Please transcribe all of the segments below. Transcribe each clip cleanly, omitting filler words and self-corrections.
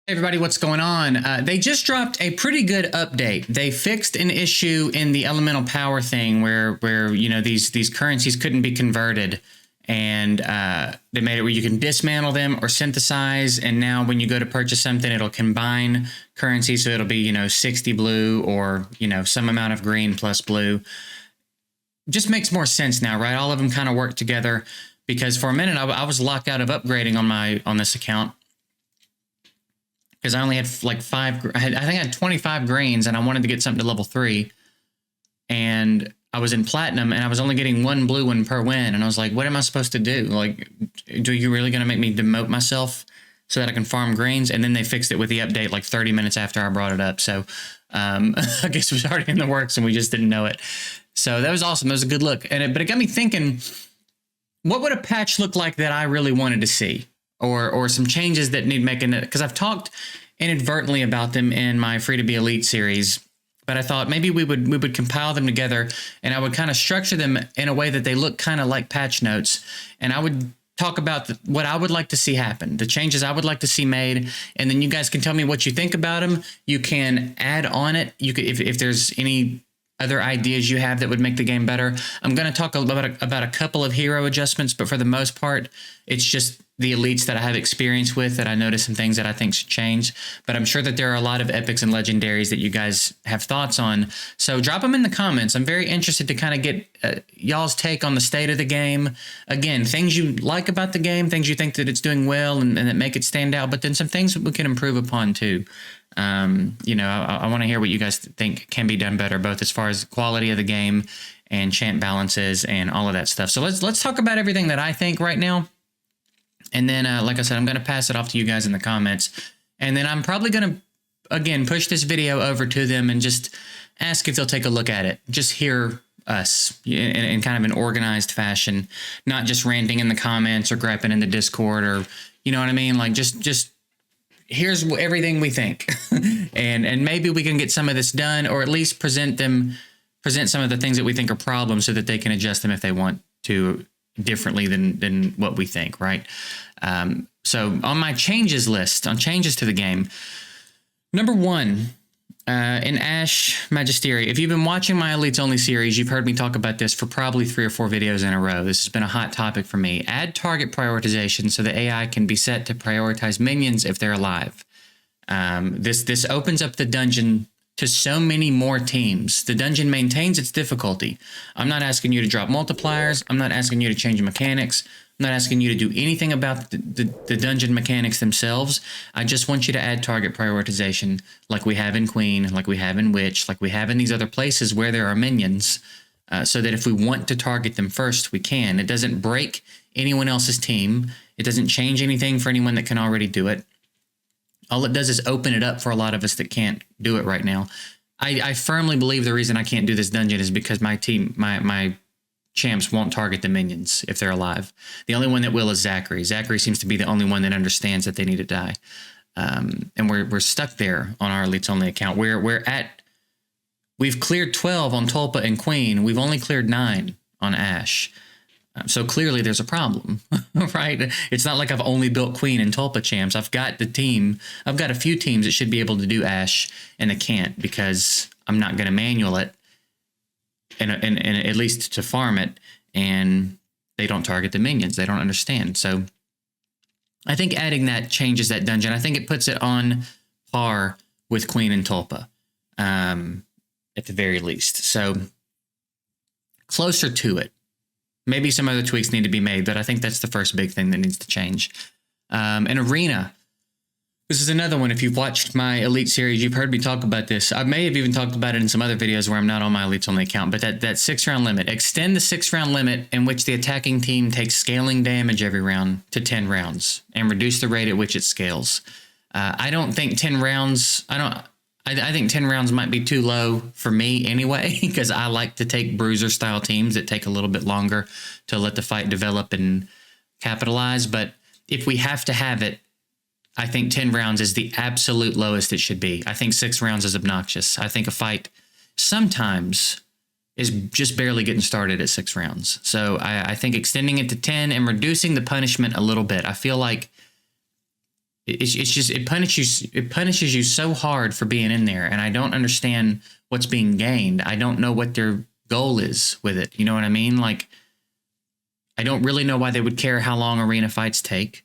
Hey everybody, what's going on? They just dropped a pretty good update. They fixed an issue in the elemental power thing where these currencies couldn't be converted, and they made it where you can dismantle them or synthesize. And now when you go to purchase something, it'll combine currency, so it'll be 60 blue or some amount of green plus blue. Just makes more sense now, right? All of them kind of work together, because for a minute I was locked out of upgrading on this account. Because I only had like I think I had 25 greens, and I wanted to get something to level 3. And I was in platinum, and I was only getting 1 blue one per win. And I was like, what am I supposed to do? Like, do you really going to make me demote myself so that I can farm greens? And then they fixed it with the update like 30 minutes after I brought it up. So I guess it was already in the works and we just didn't know it. So that was awesome. That was a good look. But it got me thinking, what would a patch look like that I really wanted to see? Or some changes that need making it, because I've talked inadvertently about them in my Free to Be Elite series, but I thought maybe we would compile them together, and I would kind of structure them in a way that they look kind of like patch notes, and I would talk about what I would like to see happen, the changes I would like to see made, and then you guys can tell me what you think about them. You can add on it. You could, if there's any other ideas you have that would make the game better. I'm going to talk about a couple of hero adjustments, but for the most part, it's just the elites that I have experience with that I noticed some things that I think should change. But I'm sure that there are a lot of epics and legendaries that you guys have thoughts on. So drop them in the comments. I'm very interested to kind of get y'all's take on the state of the game. Again, things you like about the game, things you think that it's doing well and that make it stand out, but then some things that we can improve upon too. I want to hear what you guys think can be done better, both as far as quality of the game and champ balances and all of that stuff. So let's talk about everything that I think right now. And then, like I said, I'm going to pass it off to you guys in the comments. And then I'm probably going to, again, push this video over to them and just ask if they'll take a look at it. Just hear us in kind of an organized fashion, not just ranting in the comments or griping in the Discord, or, you know what I mean? Like just here's everything we think. and maybe we can get some of this done, or at least present some of the things that we think are problems so that they can adjust them if they want to differently than what we think, right? So on my changes list, on changes to the game, number 1, in Ash Magisteria, if you've been watching my Elites Only series, you've heard me talk about this for probably 3 or 4 videos in a row. This has been a hot topic for me. Add target prioritization so the AI can be set to prioritize minions if they're alive. This opens up the dungeon to so many more teams. The dungeon maintains its difficulty. I'm not asking you to drop multipliers. I'm not asking you to change mechanics. I'm not asking you to do anything about the dungeon mechanics themselves. I just want you to add target prioritization like we have in Queen, like we have in Witch, like we have in these other places where there are minions, so that if we want to target them first, we can. It doesn't break anyone else's team. It doesn't change anything for anyone that can already do it. All it does is open it up for a lot of us that can't do it right now. I firmly believe the reason I can't do this dungeon is because my team, my champs won't target the minions if they're alive. The only one that will is Zachary. Zachary seems to be the only one that understands that they need to die. And we're stuck there on our Elites Only account. We've cleared 12 on Tulpa and Queen. We've only cleared 9 on Ash. So clearly there's a problem, right? It's not like I've only built Queen and Tulpa champs. I've got the team. I've got a few teams that should be able to do Ash, and they can't because I'm not going to manual it, and at least to farm it, and they don't target the minions. They don't understand. So I think adding that changes that dungeon. I think it puts it on par with Queen and Tulpa, at the very least. So closer to it. Maybe some other tweaks need to be made, but I think that's the first big thing that needs to change. An Arena. This is another one. If you've watched my Elite series, you've heard me talk about this. I may have even talked about it in some other videos where I'm not on my Elites Only account, but that 6-round limit. Extend the 6-round limit in which the attacking team takes scaling damage every round to 10 rounds and reduce the rate at which it scales. I don't think 10 rounds... I think 10 rounds might be too low for me anyway, because I like to take bruiser-style teams that take a little bit longer to let the fight develop and capitalize. But if we have to have it, I think 10 rounds is the absolute lowest it should be. I think 6 rounds is obnoxious. I think a fight sometimes is just barely getting started at 6 rounds. So I think extending it to 10 and reducing the punishment a little bit. I feel like It's just it punishes you so hard for being in there, and I don't understand what's being gained. I don't know what their goal is with it. You know what I mean? Like, I don't really know why they would care how long arena fights take.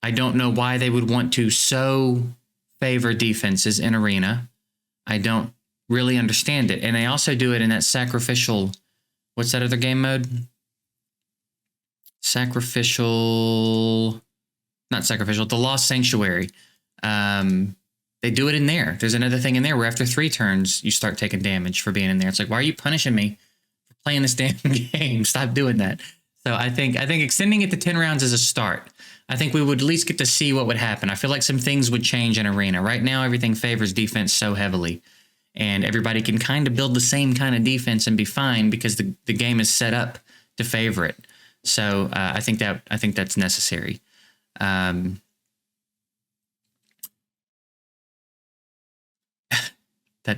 I don't know why they would want to so favor defenses in arena. I don't really understand it. And they also do it in that sacrificial, what's that other game mode? The Lost Sanctuary. They do it in there. There's another thing in there where after 3 turns, you start taking damage for being in there. It's like, why are you punishing me for playing this damn game? Stop doing that. So I think extending it to 10 rounds is a start. I think we would at least get to see what would happen. I feel like some things would change in arena. Right now, everything favors defense so heavily, and everybody can kind of build the same kind of defense and be fine because the game is set up to favor it. So I think that's necessary. That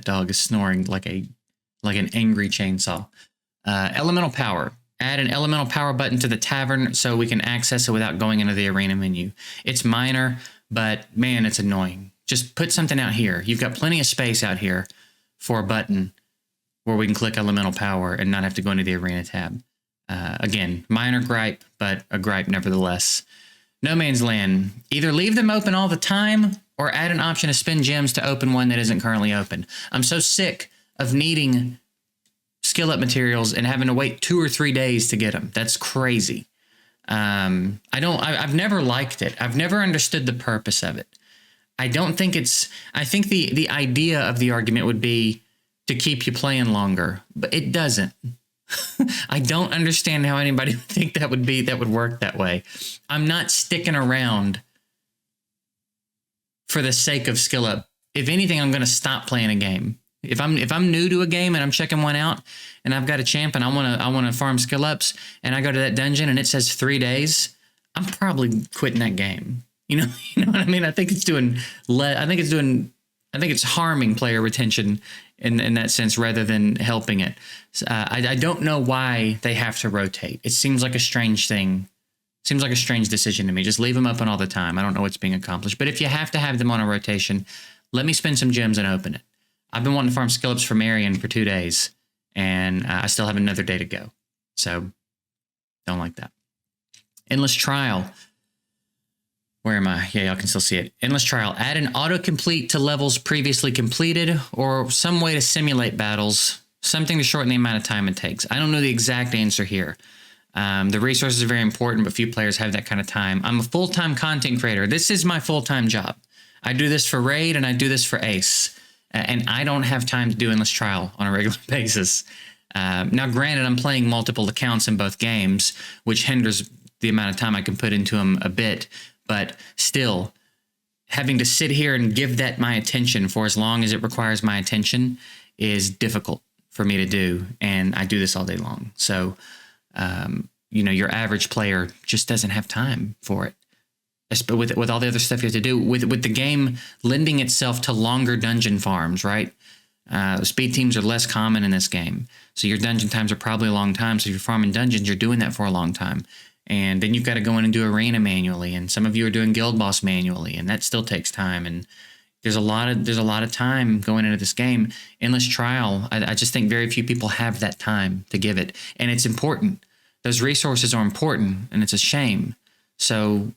dog is snoring like an angry chainsaw. Elemental power. Add an elemental power button to the tavern so we can access it without going into the arena menu. It's minor, but man, it's annoying. Just put something out here. You've got plenty of space out here for a button where we can click elemental power and not have to go into the arena tab. Again, minor gripe, but a gripe nevertheless. No Man's Land. Either leave them open all the time or add an option to spend gems to open one that isn't currently open. I'm so sick of needing skill up materials and having to wait 2 or 3 days to get them. That's crazy. I've never liked it. I've never understood the purpose of it. I think the idea of the argument would be to keep you playing longer, but it doesn't. I don't understand how anybody would think that would work that way. I'm not sticking around for the sake of skill up. If anything, I'm going to stop playing a game. If I'm new to a game and I'm checking one out and I've got a champ and I want to farm skill ups and I go to that dungeon and it says 3 days, I'm probably quitting that game. You know what I mean? I think it's harming player retention in that sense rather than helping it. I don't know why they have to rotate. It seems like a strange thing. Seems like a strange decision to me. Just leave them open all the time. I don't know what's being accomplished. But if you have to have them on a rotation, let me spend some gems and open it. I've been wanting to farm skill ups for Marion for 2 days, and I still have another day to go. So, don't like that. Endless Trial. Where am I? Yeah, y'all can still see it. Endless Trial. Add an autocomplete to levels previously completed or some way to simulate battles, something to shorten the amount of time it takes. I don't know the exact answer here. The resources are very important, but few players have that kind of time. I'm a full-time content creator. This is my full-time job. I do this for Raid and I do this for Ace. And I don't have time to do Endless Trial on a regular basis. Now, granted, I'm playing multiple accounts in both games, which hinders the amount of time I can put into them a bit. But still, having to sit here and give that my attention for as long as it requires my attention is difficult for me to do. And I do this all day long. So, your average player just doesn't have time for it. But with all the other stuff you have to do, with the game lending itself to longer dungeon farms, right? Speed teams are less common in this game. So your dungeon times are probably a long time. So if you're farming dungeons, you're doing that for a long time. And then you've got to go in and do arena manually. And some of you are doing guild boss manually. And that still takes time. And there's a lot of time going into this game. Endless Trial, I just think very few people have that time to give it. And it's important. Those resources are important. And it's a shame. So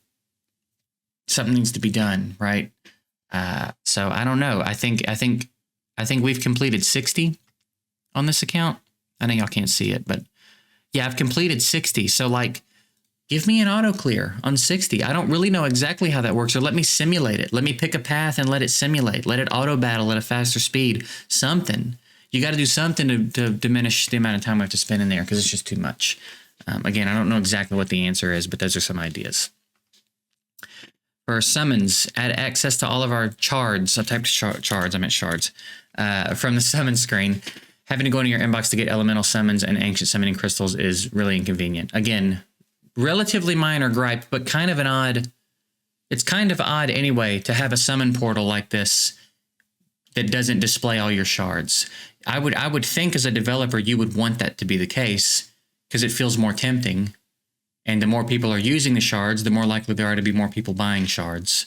something needs to be done, right? So I don't know. I think we've completed 60 on this account. I know y'all can't see it, but yeah, I've completed 60. So give me an auto clear on 60. I don't really know exactly how that works, or let me simulate it. Let me pick a path and let it simulate. Let it auto battle at a faster speed. Something. You got to do something to diminish the amount of time we have to spend in there because it's just too much. Again, I don't know exactly what the answer is, but those are some ideas. For summons, add access to all of our chards. I typed chards, I meant shards. From the summon screen. Having to go into your inbox to get elemental summons and ancient summoning crystals is really inconvenient. Again, relatively minor gripe, but kind of an odd. It's kind of odd anyway to have a summon portal like this that doesn't display all your shards. I would think as a developer you would want that to be the case because it feels more tempting. And the more people are using the shards, the more likely there are to be more people buying shards.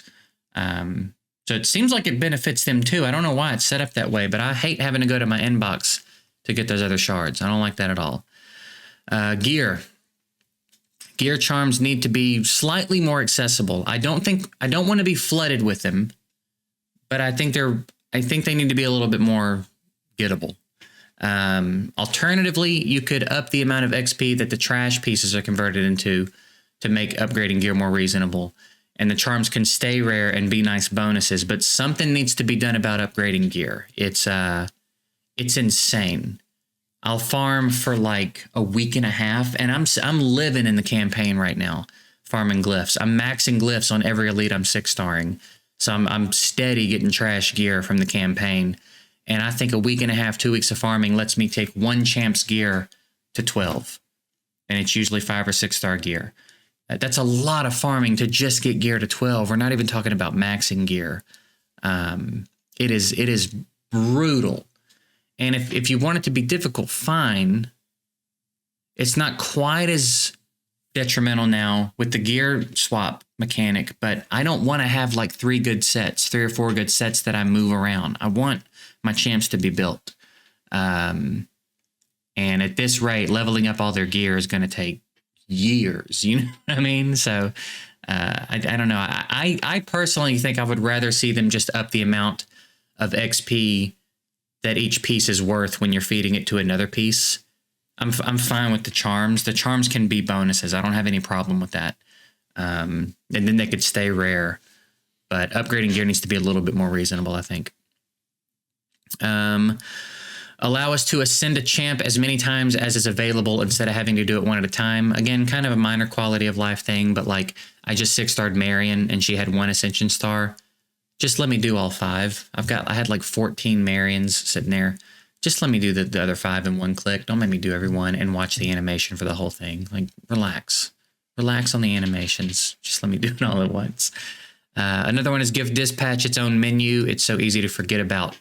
So it seems like it benefits them too. I don't know why it's set up that way, but I hate having to go to my inbox to get those other shards. I don't like that at all. Gear. Gear charms need to be slightly more accessible. I don't want to be flooded with them, but I think they need to be a little bit more gettable. Alternatively, you could up the amount of XP that the trash pieces are converted into to make upgrading gear more reasonable. And the charms can stay rare and be nice bonuses, but something needs to be done about upgrading gear. It's insane. I'll farm for like a week and a half, and I'm living in the campaign right now, farming glyphs. I'm maxing glyphs on every elite I'm 6-starring, so I'm steady getting trash gear from the campaign. And I think a week and a half, 2 weeks of farming lets me take one champ's gear to 12, and it's usually 5 or 6-star gear. That's a lot of farming to just get gear to 12. We're not even talking about maxing gear. It is brutal. And if you want it to be difficult, fine. It's not quite as detrimental now with the gear swap mechanic, but I don't want to have like 3 or 4 good sets that I move around. I want my champs to be built. And at this rate, leveling up all their gear is going to take years, you know what I mean? So I don't know. I personally think I would rather see them just up the amount of XP that each piece is worth when you're feeding it to another piece. I'm fine with the charms. The charms can be bonuses. I don't have any problem with that. And then they could stay rare. But upgrading gear needs to be a little bit more reasonable, I think. Allow us to ascend a champ as many times as is available instead of having to do it one at a time. Again, kind of a minor quality of life thing, but like I just 6-starred Marion and she had 1 ascension star. Just let me do all 5. I had like 14 Marions sitting there. Just let me do the other 5 in one click. Don't make me do every one and watch the animation for the whole thing. Like, relax. Relax on the animations. Just let me do it all at once. Another one is give dispatch its own menu. It's so easy to forget about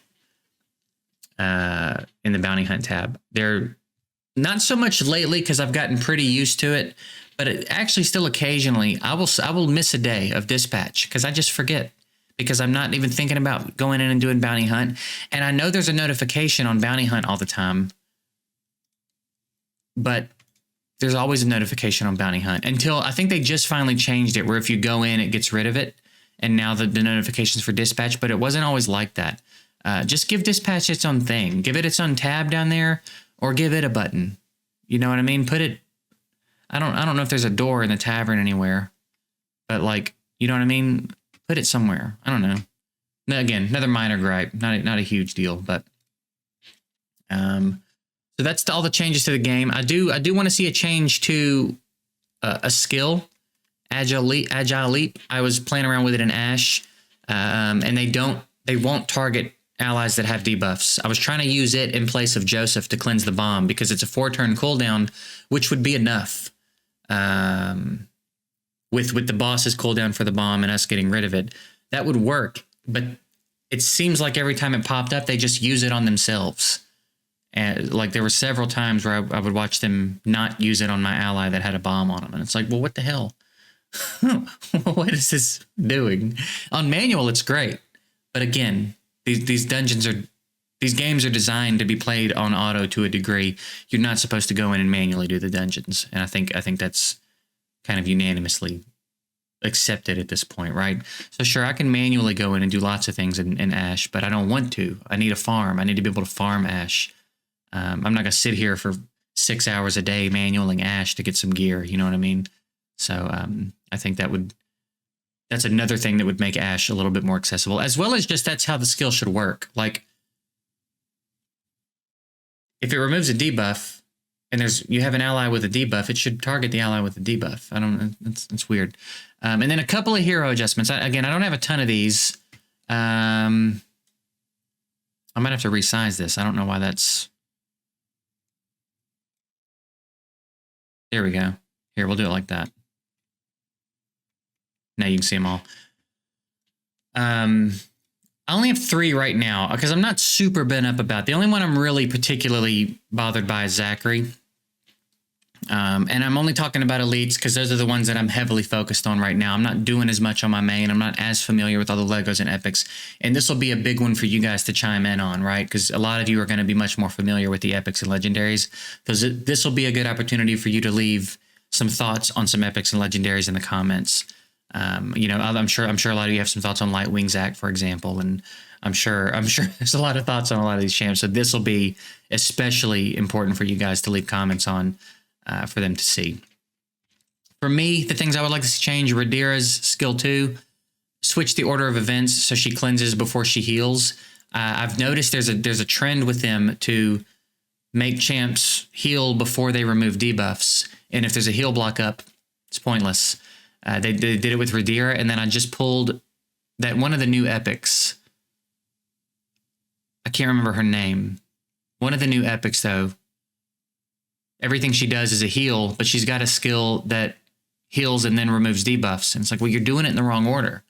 in the bounty hunt tab. They're not so much lately because I've gotten pretty used to it, but it actually still occasionally I will miss a day of dispatch because I just forget. Because I'm not even thinking about going in and doing bounty hunt. And I know there's a notification on bounty hunt all the time, but there's always a notification on bounty hunt until I think they just finally changed it where if you go in, it gets rid of it. And now the notifications for dispatch, but it wasn't always like that. Just give dispatch its own thing. Give it its own tab down there or give it a button. You know what I mean? Put it, I don't know if there's a door in the tavern anywhere, but like, you know what I mean? Put it somewhere. I don't know. Again, another minor gripe, not a huge deal, but so that's all the changes to the game. I do want to see a change to a skill, Agile Leap. I was playing around with it in Ash, and they won't target allies that have debuffs. I was trying to use it in place of Joseph to cleanse the bomb because it's a 4-turn cooldown, which would be enough. With the boss's cooldown for the bomb and us getting rid of it, that would work. But it seems like every time it popped up, they just use it on themselves. And like there were several times where I would watch them not use it on my ally that had a bomb on them. And it's like, well, what the hell? What is this doing? On manual, it's great. But again, these games are designed to be played on auto to a degree. You're not supposed to go in and manually do the dungeons. And I think that's kind of unanimously accepted at this point, right? So sure, I can manually go in and do lots of things in Ash, but I don't want to. I need a farm. I need to be able to farm Ash. I'm not going to sit here for 6 hours a day manualing Ash to get some gear. You know what I mean? So I think that's another thing that would make Ash a little bit more accessible, as well as just that's how the skill should work. Like if it removes a debuff, and you have an ally with a debuff, it should target the ally with a debuff. I don't know. It's weird. And then a couple of hero adjustments. Again, I don't have a ton of these. I might have to resize this. I don't know why that's... There we go. Here, we'll do it like that. Now you can see them all. I only have 3 right now because I'm not super bent up about. The only one I'm really particularly bothered by is Zachary. And I'm only talking about elites because those are the ones that I'm heavily focused on right now. I'm not doing as much on my main. I'm not as familiar with all the Legos and epics. And this will be a big one for you guys to chime in on, right? Because a lot of you are going to be much more familiar with the epics and legendaries. Because this will be a good opportunity for you to leave some thoughts on some epics and legendaries in the comments. You know, I'm sure a lot of you have some thoughts on Lightwing Zac, for example, and I'm sure there's a lot of thoughts on a lot of these champs. So this will be especially important for you guys to leave comments on. For them to see. For me, the things I would like to see change: Rhaenyra's skill 2, switch the order of events so she cleanses before she heals. I've noticed there's a trend with them to make champs heal before they remove debuffs, and if there's a heal block up, it's pointless. They did it with Rhaenyra, and then I just pulled that one of the new epics. I can't remember her name. One of the new epics, though. Everything she does is a heal, but she's got a skill that heals and then removes debuffs. And it's like, well, you're doing it in the wrong order.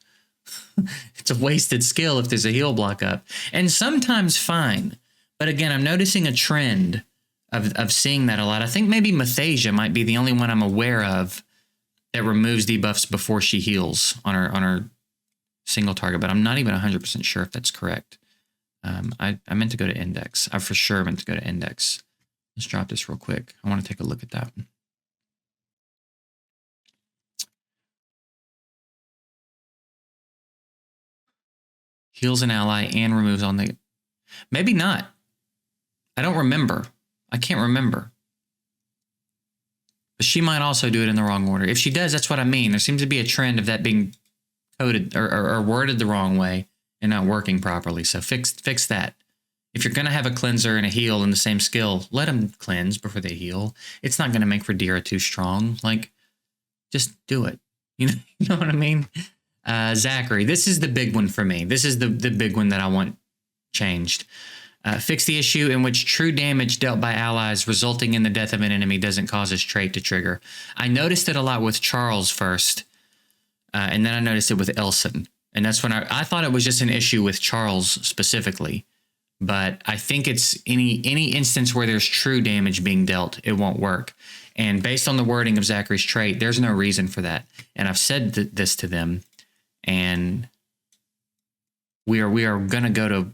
It's a wasted skill if there's a heal block up. And sometimes fine. But again, I'm noticing a trend of seeing that a lot. I think maybe Mathasia might be the only one I'm aware of that removes debuffs before she heals on her single target. But I'm not even 100% sure if that's correct. I meant to go to index. I for sure meant to go to index. Let's drop this real quick. I want to take a look at that. Heals an ally and removes on the... Maybe not. I don't remember. I can't remember. But she might also do it in the wrong order. If she does, that's what I mean. There seems to be a trend of that being coded or worded the wrong way and not working properly. So fix that. If you're going to have a cleanser and a heal in the same skill, let them cleanse before they heal. It's not going to make Rhaenyra too strong. Like, just do it. You know what I mean? Zachary, this is the big one for me. This is the big one that I want changed. Fix the issue in which true damage dealt by allies resulting in the death of an enemy doesn't cause his trait to trigger. I noticed it a lot with Charles first, and then I noticed it with Elson. And that's when I thought it was just an issue with Charles specifically. But I think it's any instance where there's true damage being dealt, it won't work. And based on the wording of Zachary's trait, there's no reason for that. And I've said this to them, and we are gonna go to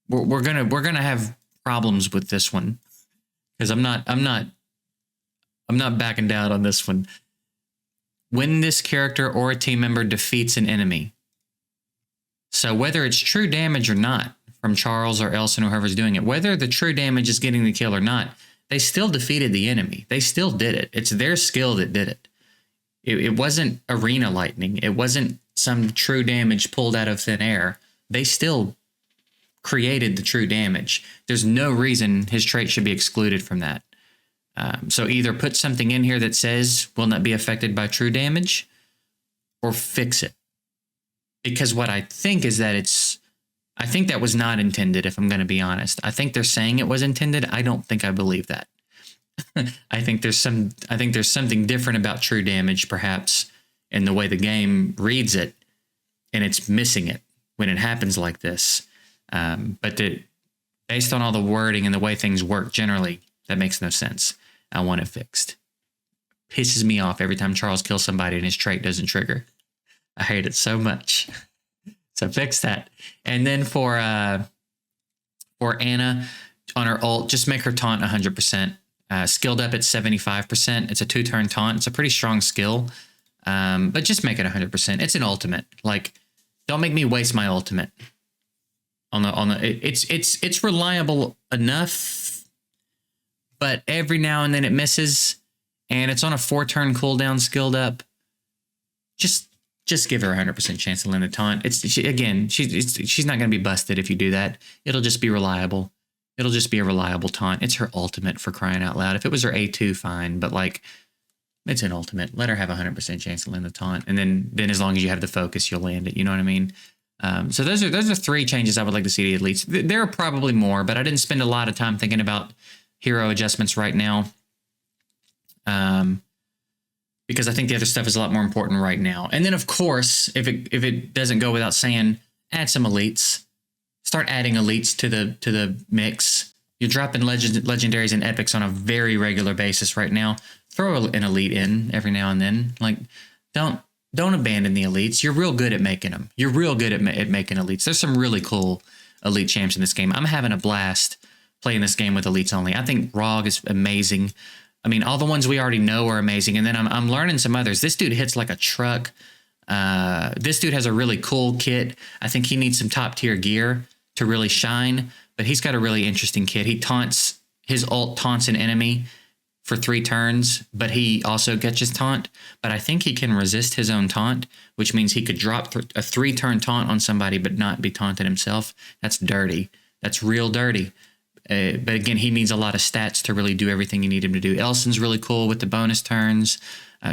we're gonna have problems with this one because I'm not backing down on this one. When this character or a team member defeats an enemy, so whether it's true damage or not, from Charles or Elson or whoever's doing it, whether the true damage is getting the kill or not, they still defeated the enemy. They still did it. It's their skill that did it. It wasn't arena lightning. It wasn't some true damage pulled out of thin air. They still created the true damage. There's no reason his trait should be excluded from that. So either put something in here that says will not be affected by true damage, or fix it. Because what I think is that I think that was not intended, if I'm going to be honest. I think they're saying it was intended. I don't think I believe that. I think there's something different about true damage, perhaps, in the way the game reads it, and it's missing it when it happens like this. But based on all the wording and the way things work generally, that makes no sense. I want it fixed. Pisses me off every time Charles kills somebody and his trait doesn't trigger. I hate it so much. So fix that. And then for Anna on her ult, just make her taunt 100%. Skilled up at 75%. It's a 2-turn taunt. It's a pretty strong skill. But just make it 100%. It's an ultimate. Like, don't make me waste my ultimate. It's reliable enough, but every now and then it misses, and it's on a 4-turn cooldown skilled up. Just give her a 100% chance to land the taunt. She's not going to be busted if you do that. It'll just be reliable. It'll just be a reliable taunt. It's her ultimate, for crying out loud. If it was her A2, fine, but like, it's an ultimate. Let her have a 100% chance to land the taunt, and then as long as you have the focus, you'll land it. You know what I mean? So those are 3 changes I would like to see to elites. There are probably more, but I didn't spend a lot of time thinking about hero adjustments right now. Because I think the other stuff is a lot more important right now. And then, of course, if it doesn't go without saying, add some elites. Start adding elites to the mix, You're dropping legendaries and epics on a very regular basis right now. Throw an elite in every now and then. Like, don't abandon the elites. You're real good at making them. You're real good at making elites. There's some really cool elite champs in this game. I'm having a blast playing this game with elites only. I think Rog is amazing. I mean, all the ones we already know are amazing, and then I'm learning some others. This dude hits like a truck. This dude has a really cool kit. I think he needs some top tier gear to really shine, but he's got a really interesting kit. He taunts, his ult taunts an enemy for 3 turns, but he also gets his taunt. But I think he can resist his own taunt, which means he could drop a 3-turn taunt on somebody but not be taunted himself. That's dirty. That's real dirty. But again, he needs a lot of stats to really do everything you need him to do. Elson's really cool with the bonus turns.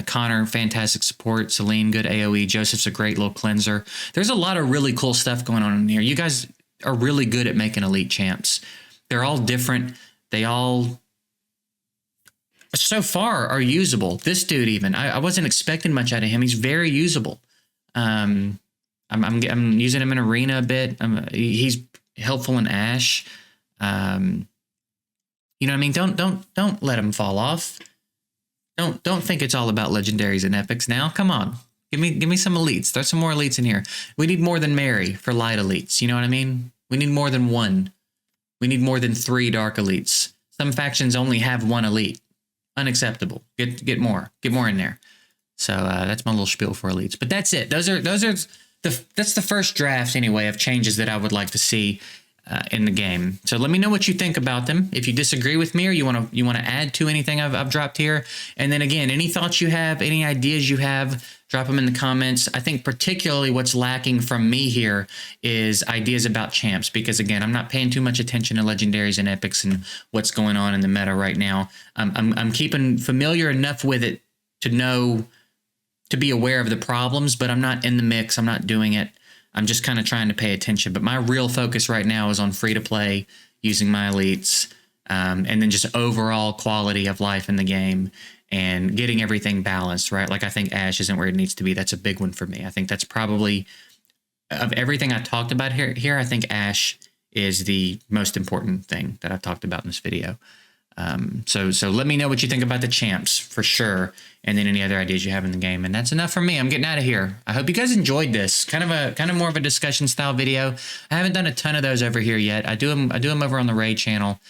Connor, fantastic support. Celine, good AoE. Joseph's a great little cleanser. There's a lot of really cool stuff going on in here. You guys are really good at making elite champs. They're all different. They all, so far, are usable. This dude even, I wasn't expecting much out of him. He's very usable. I'm using him in arena a bit. He's helpful in Ashe. You know what I mean? Don't let him fall off. Don't think it's all about legendaries and epics now. Come on. Give me some elites. There's some more elites in here. We need more than Mary for light elites. You know what I mean? We need more than 1. We need more than 3 dark elites. Some factions only have 1 elite. Unacceptable. Get more. Get more in there. So that's my little spiel for elites. But that's it. That's the first draft anyway of changes that I would like to see in the game. So let me know what you think about them. If you disagree with me or you want to add to anything I've dropped here. And then again, any thoughts you have, any ideas you have, drop them in the comments. I think particularly what's lacking from me here is ideas about champs, because again, I'm not paying too much attention to legendaries and epics and what's going on in the meta right now. I'm keeping familiar enough with it to know, to be aware of the problems, but I'm not in the mix. I'm not doing it. I'm just kind of trying to pay attention. But my real focus right now is on free-to-play, using my elites, and then just overall quality of life in the game and getting everything balanced, right? Like, I think Ashe isn't where it needs to be. That's a big one for me. I think that's probably, of everything I talked about here, I think Ashe is the most important thing that I've talked about in this video. So let me know what you think about the champs for sure, and then any other ideas you have in the game. And that's enough from me. I'm getting out of here. I hope you guys enjoyed this. Kind of more of a discussion style video. I haven't done a ton of those over here yet. I do them over on the Raid channel,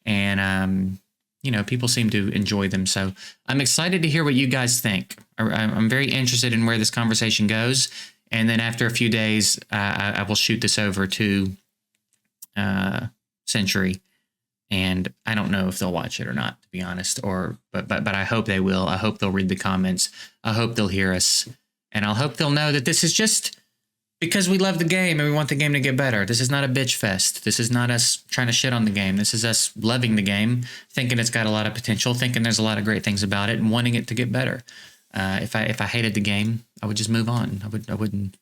and you know, people seem to enjoy them. So I'm excited to hear what you guys think. I'm very interested in where this conversation goes. And then after a few days, I will shoot this over to Century. And I don't know if they'll watch it or not, to be honest. But I hope they will. I hope they'll read the comments. I hope they'll hear us. And I hope they'll know that this is just because we love the game and we want the game to get better. This is not a bitch fest. This is not us trying to shit on the game. This is us loving the game, thinking it's got a lot of potential, thinking there's a lot of great things about it, and wanting it to get better. If I hated the game, I would just move on. I wouldn't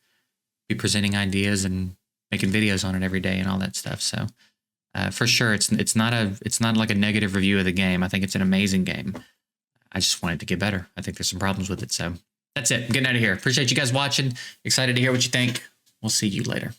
be presenting ideas and making videos on it every day and all that stuff. So for sure, it's not like a negative review of the game. I think it's an amazing game. I just want it to get better. I think there's some problems with it. So that's it. I'm getting out of here. Appreciate you guys watching. Excited to hear what you think. We'll see you later.